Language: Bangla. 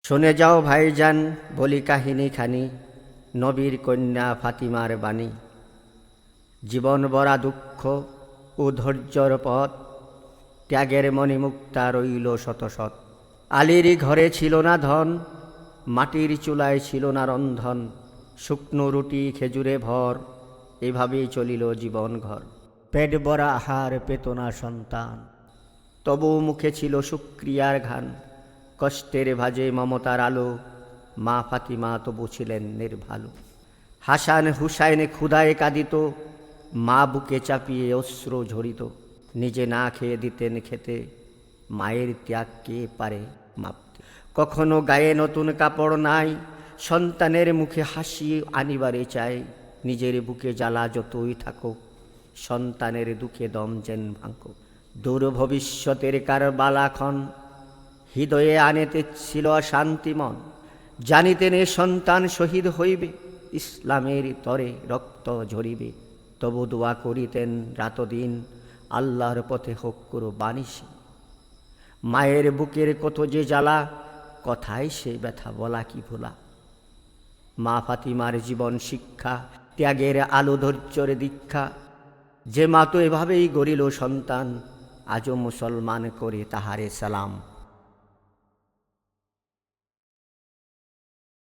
শুনে যাও ভাইজান, বলি কাহিনী খানি, নবীর কন্যা ফাতিমার বাণী। জীবন ভরা দুঃখ ও ধৈর্যর পথ, ত্যাগের মণিমুক্তা রইল শত শত। আলীর ঘরে ছিল না ধন, মাটির চুলায় ছিল না রন্ধন, শুকনো রুটি খেজুরে ভর, এভাবেই চলিল জীবন ঘর। পেট ভরা আহার পেত না সন্তান, তবু মুখে ছিল শুক্রিয়ার ঘান। কষ্টের ভাজে মমতার আলো, মা ফাতিমা তবু ছিলেন নির্ভালো। হাসান হুসাইন ক্ষুধায় কাঁদিত, মা বুকে চাপিয়ে অশ্রু ঝরিত। নিজে না খেয়ে দিতেন খেতে, মায়ের ত্যাগ কে পারে মাপতে। কখনো গায়ে নতুন কাপড় নাই, সন্তানের মুখে হাসি আনিবারে চায়। নিজের বুকে জ্বালা যতই থাকুক, সন্তানের দুঃখে দম যেন ভাঙুক। দূর ভবিষ্যতের কারবালাখন, হৃদয়ে আনেতে ছিল শান্তি মন। জানিতেন এ সন্তান শহীদ হইবে, ইসলামের তরে রক্ত ঝরিবে। তবু দোয়া করিতেন রাতদিন, আল্লাহর পথে হোক কুরবানী। মায়ের বুকের কত যে জ্বালা, কথায় সে ব্যথা বলা কি ভোলা। মা ফাতিমার জীবন শিক্ষা, ত্যাগের আলো ধৈর্যের দীক্ষা। যে মা তো এভাবেই গড়িল সন্তান, আজও মুসলমান করে তাহারে সালাম।